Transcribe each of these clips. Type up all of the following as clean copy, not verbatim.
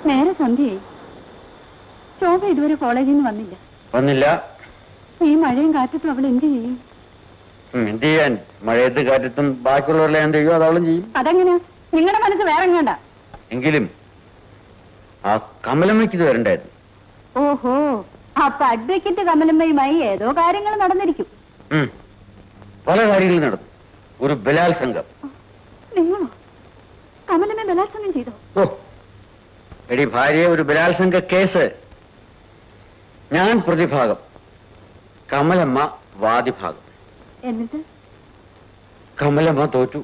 നേരെ സന്ധ്യയായി. ശോഭ ഇതുവരെ കോളേജിൽ നിന്ന് വന്നില്ല. ഈ മഴയും കാറ്റത്തും അവൾ എന്ത് ചെയ്യും? എന്ത് ചെയ്യാൻ? മഴയത്ത് കാറ്റത്തും ബാക്കിയുള്ളവരെല്ലാം എന്ത് ചെയ്യും? അതവളും ചെയ്യും. അതെങ്ങനെയാ? നിങ്ങളുടെ മനസ്സ് വേറെ എങ്ങാണ്ട. എങ്കിലും ആ കമലമ്മയ്ക്ക് ഇത് വരണ്ടായിരുന്നു. ഓഹോ, അപ്പൊ അഡ്വക്കേറ്റ് കമലമ്മയുമായി ഏതോ കാര്യങ്ങൾ നടന്നിരിക്കും. പല കാര്യങ്ങളും നടന്നു. ഒരു ബലാത്സംഗം. നിങ്ങളോ? കമലമ്മ ബലാത്സംഗം ചെയ്തോ? ഓ എടി ഭാര്യയെ, ഒരു ബലാത്സംഗ കേസ്. ഞാൻ പ്രതിഭാഗം, കമലമ്മ വാദിഭാഗം. എന്നിട്ട് കമലമ്മ തോറ്റു.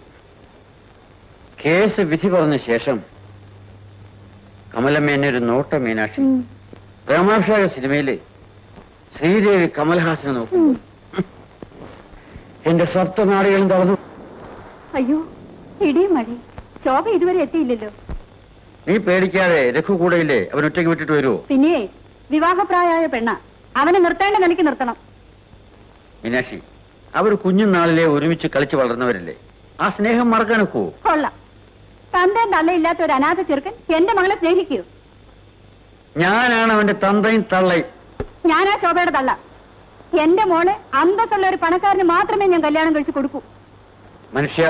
കേസ് വിധി പറഞ്ഞ ശേഷം കമലമ്മ എന്നെ ഒരു നോട്ട മീനാക്ഷി. പ്രേമാഭിഷേക സിനിമയിലെ ശ്രീദേവി കമൽഹാസനെ നോക്കുന്നു. എന്റെ സപ്തനാടികളും തളർന്നു. അയ്യോ, ഇടിയും മഴ. ശോഭ ഇതുവരെ എത്തിയില്ലല്ലോ. നീ പേടിക്കാതെ, രഘു കൂടെയില്ലേ? അവൻ ഒറ്റയ്ക്ക് വിട്ടിട്ട് വരുമോ? പിന്നെ വിവാഹപ്രായമായ പെണ്ണ, അവനെ നിർത്തേണ്ട നിലയ്ക്ക് നിർത്തണം. മീനാക്ഷി, അവർ കുഞ്ഞുനാളിലെ ഒരുമിച്ച് കളിച്ചു വളർന്നവരല്ലേ? ആ സ്നേഹം മറക്കാനൊക്കോ? കൊള്ളാം. തന്തയും തള്ളയില്ലാത്ത ഒരു അനാഥ ചെറുക്കൻ എന്റെ മകളെ സ്നേഹിക്കൂ? ഞാനാണ് അവന്റെ തന്തയും തള്ളയും. ഞാനാ ശോഭയുടെ തള്ള. എന്റെ മോളെ അന്തസ്സുള്ള ഒരു പണക്കാരന് മാത്രമേ ഞാൻ കല്യാണം കഴിച്ചു കൊടുക്കൂ. മനുഷ്യ,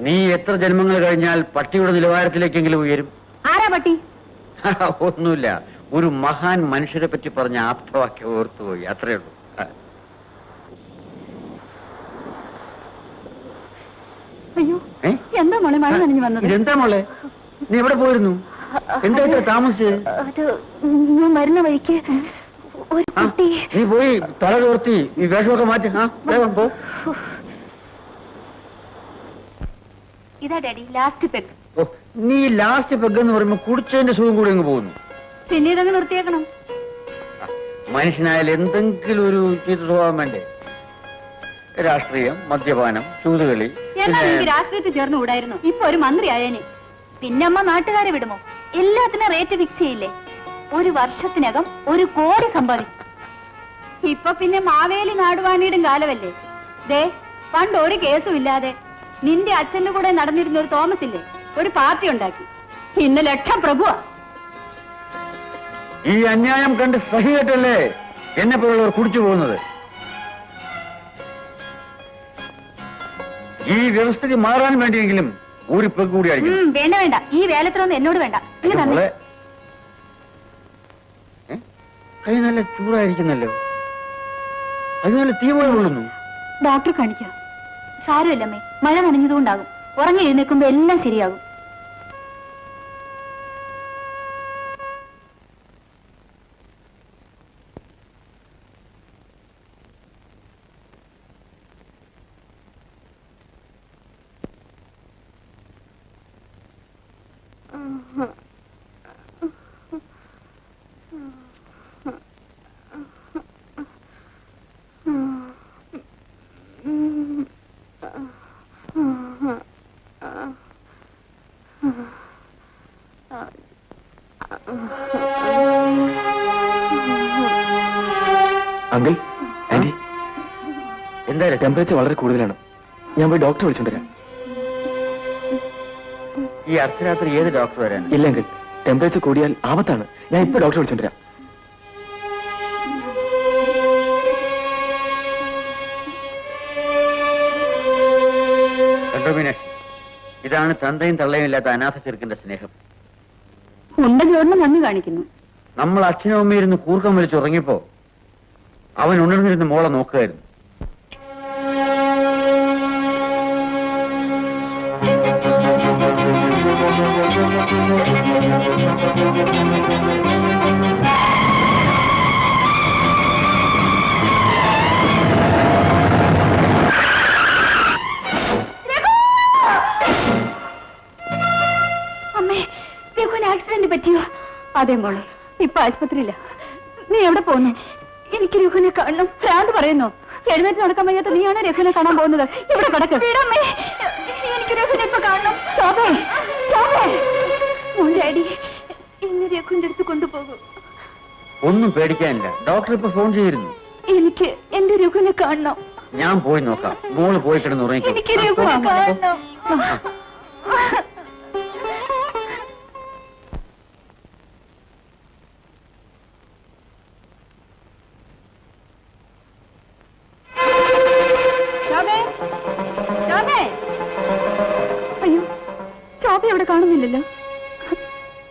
നീ എത്ര ജന്മങ്ങൾ കഴിഞ്ഞാൽ പട്ടിയുടെ നിലവാരത്തിലേക്കെങ്കിലും ഉയരും. ആരാ പട്ടി? ഒന്നുമില്ല, ഒരു മഹാൻ മനുഷ്യരെ പറ്റി പറഞ്ഞ ആപ്തവാക്യം ഓർത്തുപോയി, അത്രയേ ഉള്ളൂ. അയ്യോ, എന്താ മോളെ മഴ നനഞ്ഞു വന്നത്? എന്താ മോളെ, നീ എവിടെ പോയിരുന്നു? എന്താ ഇത്ര താമസിച്ചത്? ഞാൻ വരുന്ന വഴിക്ക് ഒരു കുട്ടി. നീ പോയി തല തോർത്തി ഈ വേഷമൊക്കെ മാറ്റി വേഗം പോ. ഇതാ ഡാഡി ലാസ്റ്റ് പെഗ്. നീ ലാസ്റ്റ് പെഗ് എന്ന് പറയുമ്പോ കുടിച്ചതിന്റെ സുഖം കൂടി അങ്ങ് പോകുന്നു. പിന്നെ ഇതങ്ങ് നിർത്തിയേക്കണം. മനുഷ്യനായാലും എന്തെങ്കിലും ഒരു ചീത്ത സ്വഭാവം വേണ്ടേ? രാഷ്ട്രീയം, മദ്യപാനം, ചൂതുകളി. എന്നാൽ എനിക്ക് രാഷ്ട്രീയത്തിൽ ചേർന്ന് കൂടായിരുന്നു. ഇപ്പൊ ഒരു മന്ത്രി ആയേനെ. പിന്നെ അമ്മ നാട്ടുകാരെ വിടുമോ? എല്ലാത്തിനും റേറ്റ് ഫിക്സ് ചെയ്യില്ലേ? ഒരു വർഷത്തിനകം 1 കോടി സമ്പാദിക്കും. ഇപ്പൊ പിന്നെ മാവേലി നാടുവാണിയുടെ കാലമല്ലേ? ദേ, പണ്ട് ഒരു കേസും ഇല്ലാതെ നിന്റെ അച്ഛന്റെ കൂടെ നടന്നിരുന്ന ഒരു തോമസ് ഇല്ലേ, ഒരു പാർട്ടി ഉണ്ടാക്കി. ഇന്ന് ലക്ഷം പ്രഭുവാ. ഈ അന്യായം കണ്ട് സഹികെട്ടല്ലേ എന്നെ പോലുള്ളവർ കുടിച്ചു പോകുന്നത്. ഈ വ്യവസ്ഥിതി മാറാൻ വേണ്ടിയെങ്കിലും ഒരു പെഗ് കൂടി അടിക്കും. വേണ്ട വേണ്ട, ഈ വേലത്തിലൊന്നും എന്നോട് വേണ്ട. കൈ നല്ല ചൂടായിരിക്കുന്നല്ലോ. അത് നല്ല തീ പോലെ കൊള്ളുന്നു. ഡോക്ടറെ കാണിക്കാം. സാരമില്ലമ്മേ, മഴ നനഞ്ഞതുകൊണ്ടാകും. ഉറങ്ങി എഴുന്നേൽക്കുമ്പോ എല്ലാം ശരിയാകും. അങ്കിൾ, ആന്റി, എന്തായാലും ടെമ്പറേച്ചർ വളരെ കൂടുതലാണ്. ഞാൻ പോയി ഡോക്ടറെ വിളിച്ചോണ്ടിരാം. ഈ അർദ്ധരാത്രി ഏത് ഡോക്ടർ വരാൻ? ഇല്ല അങ്കിൾ, ടെമ്പറേച്ചർ കൂടിയാൽ ആപത്താണ്. ഞാൻ ഇപ്പൊ ഡോക്ടറെ വിളിച്ചോണ്ടിരാം. കണ്ടോ മീനാക്ഷി, ഇതാണ് തന്തയും തള്ളയും ഇല്ലാത്ത അനാഥ ചെറുക്കന്റെ സ്നേഹം. ഉണ്ട ചോറിന് നന്ദി കാണിക്കുന്നു. നമ്മൾ അച്ഛനും അമ്മയിരുന്ന് കൂർക്കം വിളിച്ചുറങ്ങിയപ്പോ അവൻ ഉണർന്നിരുന്ന് മോളെ നോക്കുകയായിരുന്നു. അമ്മേ, രഘുവിന് ആക്സിഡന്റ് പറ്റിയോ? അതെ മോളെ, ഇപ്പൊ ആശുപത്രിയില്ല. നീ എവിടെ പോകുന്നു? എനിക്ക് രഘുവിനെ കാണണം. ഭ്രാന്ത് പറയുന്നു. എഴുന്നേറ്റ് നടക്കാൻ വയ്യാത്ത നീയാണ് രഘുവിനെ കാണാൻ പോകുന്നത്. ഇവിടെ കിടക്ക്. എനിക്ക് രഘുവിനെ ഇപ്പൊ കാണണം. ശോഭേ, ശോഭേ, ഡാഡി എന്നെ രഘുവിന്റെ അടുത്ത് കൊണ്ടുപോകൂ. ഒന്നും പേടിക്കാനില്ല, ഡോക്ടർ ഇപ്പൊ ഫോൺ ചെയ്തിരുന്നു. എനിക്ക് എന്റെ രഘുവിനെ കാണണം. ഞാൻ പോയി നോക്കാം. മോള് പോയി കിടന്ന് ഉറങ്ങിക്കോ. എനിക്ക് രഘുവിനെ കാണണം.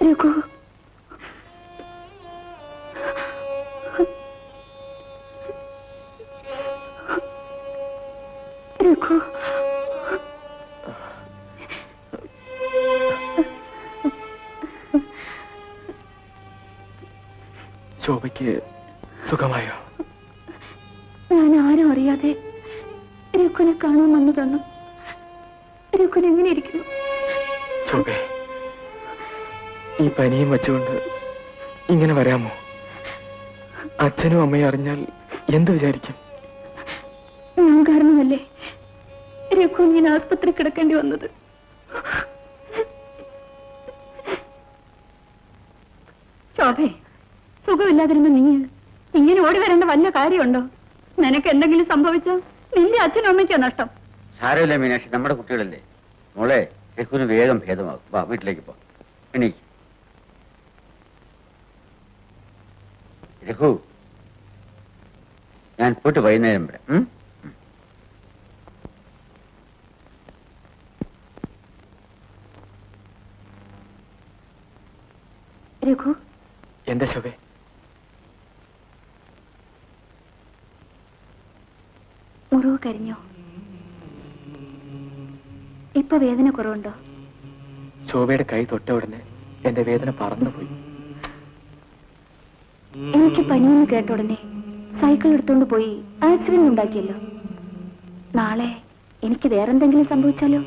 രഘു, രഘു, ശോഭയ്ക്ക് സുഖമായോ? ഞാൻ ആരും അറിയാതെ രഘുവിനെ കാണാൻ വന്നതാണ്. രഘുവിന് എങ്ങനെ ഇരിക്കുന്നു? ശോഭേ, ഈ പനിയും വെച്ചുകൊണ്ട് ഇങ്ങനെ വരാമോ? അച്ഛനും അമ്മയും അറിഞ്ഞാൽ എന്ത് വിചാരിക്കും? ഞാൻ കാരണമല്ലേ രഘു ഇങ്ങനെ ആസ്പത്രി കിടക്കേണ്ടി വന്നത്. ശോഭേ, സുഖമില്ലാതിരുന്ന നീ ഇങ്ങനെ ഓടി വരേണ്ട വല്ല കാര്യമുണ്ടോ? നിനക്ക് എന്തെങ്കിലും സംഭവിച്ചോ? നിന്റെ അച്ഛനും അമ്മയ്ക്കോ നഷ്ടം? സാരമില്ല മീനാക്ഷി, നമ്മുടെ കുട്ടികളല്ലേ. മോളെ, രഘുവിന് വേഗം ഭേദമാകും. വാ, വീട്ടിലേക്ക് പോ. എണീക്ക്. രഘു, ഞാൻ പോയിട്ട് വൈകുന്നേരം വരാം. രഘു, എന്താ ശോഭേ? മുറിവ് കരിഞ്ഞോ? ഇപ്പൊ വേദന കുറവുണ്ടോ? ശോഭയുടെ കൈ തൊട്ട ഉടനെ എന്റെ വേദന പറന്നുപോയി. എനിക്ക് പനിയെന്ന് കേട്ട ഉടനെ സൈക്കിൾ എടുത്തോണ്ട് പോയി ആക്സിഡന്റ് ഉണ്ടാക്കിയല്ലോ. നാളെ എനിക്ക് വേറെന്തെങ്കിലും സംഭവിച്ചാലോ?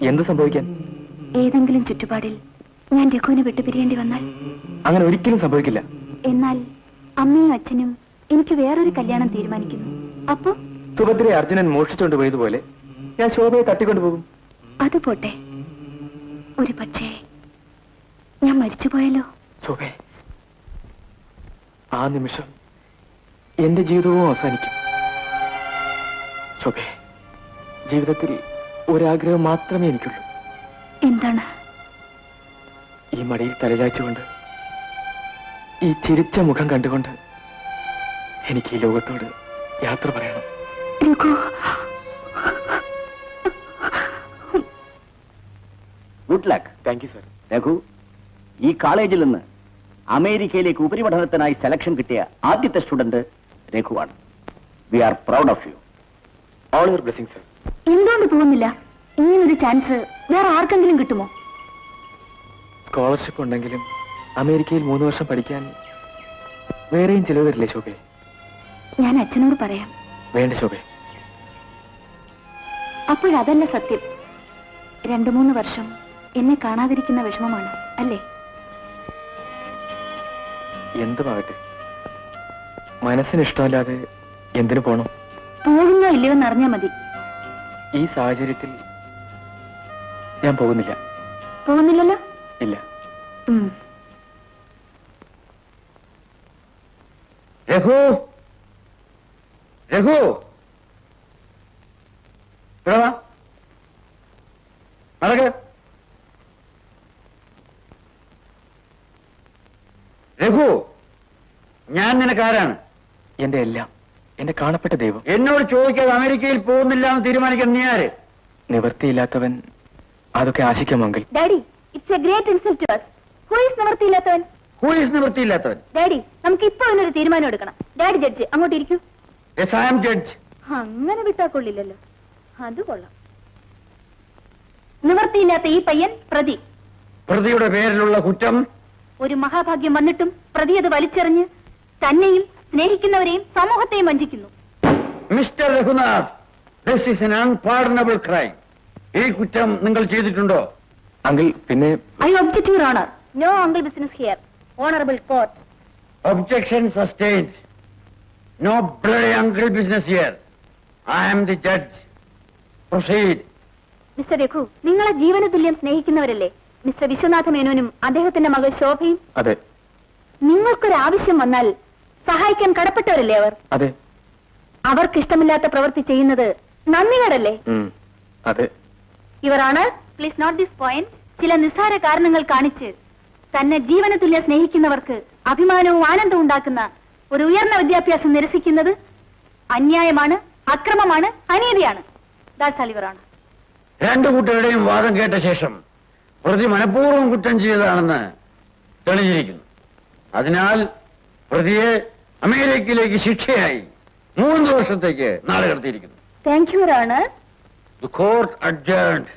എന്ത് സംഭവിക്കാൻ? ഏതെങ്കിലും ചുറ്റുപാടിൽ ഞാൻ രഘുവിനെ വിട്ടുപിരിയേണ്ടി വന്നാൽ? അങ്ങനെ ഒരിക്കലും സംഭവിക്കില്ല. എന്നാൽ അമ്മയും അച്ഛനും എനിക്ക് വേറൊരു കല്യാണം തീരുമാനിക്കുന്നു. അപ്പോ സുഭദ്രയെ അർജുനൻ മോഷിച്ചുകൊണ്ട് പോയതുപോലെ ഞാൻ ശോഭയെ തട്ടിക്കൊണ്ടു പോകും. അത് പോട്ടെ, ഒരു പക്ഷേ ഞാൻ മരിച്ചുപോയല്ലോ. ശോഭേ, ആ നിമിഷം എന്റെ ജീവിതവും അവസാനിക്കും. ശോഭേ, ജീവിതത്തിൽ ഒരാഗ്രഹം മാത്രമേ എനിക്കുള്ളൂ. എന്താണ്? ഈ മടിയിൽ തലചാച്ചുകൊണ്ട്, ഈ ചിരിച്ച മുഖം കണ്ടുകൊണ്ട് എനിക്ക് ഈ ലോകത്തോട് യാത്ര പറയണം. Raghu, good luck. Thank you sir. Raghu, ഈ കോളേജിൽ നിന്ന് അമേരിക്കയിലേക്ക് ഉപരിപഠനത്തിനായി സെലക്ഷൻ കിട്ടിയ ആദ്യത്തെ സ്റ്റുഡന്റ് രഘുവാണ്. We are proud of you. All your blessing sir. എന്തുകൊണ്ട് പോകുന്നില്ല? ഇങ്ങനൊരു ചാൻസ് വേറെ ആർക്കെങ്കിലും കിട്ടുമോ? സ്കോളർഷിപ്പ് ഉണ്ടെങ്കിലും അമേരിക്കയിൽ 3 വർഷം പഠിക്കാൻ വേറെയും ചിലവ് വരില്ലേ ശോഭേ? ഞാൻ അച്ഛനോട് പറയാം. വേണ്ട ശോഭേ. അപ്പോഴതല്ല സത്യം. 2-3 വർഷം എന്നെ കാണാതിരിക്കുന്ന വിഷമമാണ് അല്ലേ? എന്തുമാകട്ടെ, മനസ്സിന് ഇഷ്ടമല്ലാതെ എന്തിനു പോണം? പോകുന്നോ ഇല്ലയോ എന്നറിഞ്ഞാ മതി. ഈ സാഹചര്യത്തിൽ ഞാൻ പോകുന്നില്ല. പോകുന്നില്ലല്ലോ? ഇല്ല. രഘു, രഘു, ഇവിടെ വാ. നടക്ക്. രഘു, ഞാൻ നിനക്കാരാണ്? എന്റെ എല്ലാം, എന്റെ കാണപ്പെട്ട ദൈവം. എന്നോട് ചോദിക്കാതെ അമേരിക്കയിൽ പോകുന്നില്ല എന്ന് തീരുമാനിക്കാൻ നീ ആര്? നിവൃത്തിയില്ലാത്തവൻ അതൊക്കെ ആശിക്കാമെങ്കിൽ. Daddy, it's a great insult to us. Who is നിവൃത്തിയില്ലാത്തവൻ? ഹൂ ഈസ് നിവൃത്തിയില്ലാത്തവൻ? ഡാഡി, നമുക്ക് ഇപ്പൊ അതിനൊരു തീരുമാനം എടുക്കണം. ഡാഡി ജഡ്ജ്, അങ്ങോട്ട് ഇരിക്കൂ. Yes, I am judge. അങ്ങനെ വിട്ടാ കൊള്ളില്ലല്ലോ. അത് കൊള്ളാം. നിവൃത്തിയില്ലാത്ത ഈ പയ്യൻ പ്രതി. പ്രതിയുടെ പേരിലുള്ള കുറ്റം? ഒരു മഹാഭാഗ്യം വന്നിട്ടും പ്രതി അത് വലിച്ചെറിഞ്ഞ് തന്നെയും സ്നേഹിക്കുന്നവരെയും സമൂഹത്തെയും വഞ്ചിക്കുന്നു. Mister Raghunath, this is an unpardonable crime. ഈ കുറ്റം നിങ്ങൾ ചെയ്തിട്ടുണ്ടോ? അങ്കിൾ, പിന്നെ I object your honour. No uncle business here. Honourable court. Objection sustained. No bloody uncle business here. I am the judge. Proceed. Mister Raghu, നിങ്ങളെ ജീവന തുല്യം സ്നേഹിക്കുന്നവരല്ലേ മിസ്റ്റർ വിശ്വനാഥ മേനോനും അദ്ദേഹത്തിന്റെ മകൾ ശോഭയും? അതെ. നിങ്ങൾക്കൊരാവശ്യം വന്നാൽ സഹായിക്കാൻ കടപ്പെട്ടവരല്ലേ അവർ? അതെ. അവർക്ക് ഇഷ്ടമില്ലാത്ത പ്രവൃത്തി ചെയ്യുന്നത് നന്ദികേടല്ലേ? അതെ. Your honour, please note this point. ചില നിസ്സാര കാരണങ്ങൾ കാണിച്ച് തന്നെ ജീവന തുല്യം സ്നേഹിക്കുന്നവർക്ക് അഭിമാനവും ആനന്ദവും ഉണ്ടാക്കുന്ന ഒരു ഉയർന്ന വിദ്യാഭ്യാസം നിരസിക്കുന്നത് അന്യായമാണ്, അക്രമമാണ്, അനീതിയാണ്. That's all your honour. രണ്ടു കൂട്ടരുടെയും വാദം കേട്ട ശേഷം പ്രതി മനഃപൂർവ്വം കുറ്റം ചെയ്തതാണെന്ന് തെളിഞ്ഞിരിക്കുന്നു. അതിനാൽ പ്രതിയെ അമേരിക്കയിലേക്ക് ശിക്ഷയായി 3 വർഷത്തേക്ക് നാട് കടത്തിയിരിക്കുന്നു. Thank you honour. The court adjourned.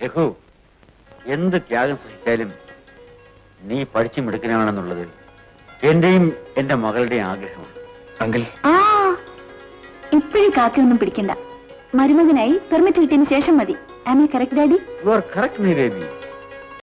Raghu, എന്ത് ത്യാഗം സഹിച്ചാലും നീ പഠിച്ചു മിടുക്കനാണെന്നുള്ളത് എന്റെയും എന്റെ മകളുടെയും ആഗ്രഹമാണ്. അങ്കിൾ, ആ ഇപ്പോഴും കാക്കയൊന്നും പിടിക്കണ്ട. മരുമകനായി പെർമിറ്റ് കിട്ടിയതിന് ശേഷം മതി. Am I correct daddy? You are correct, my baby.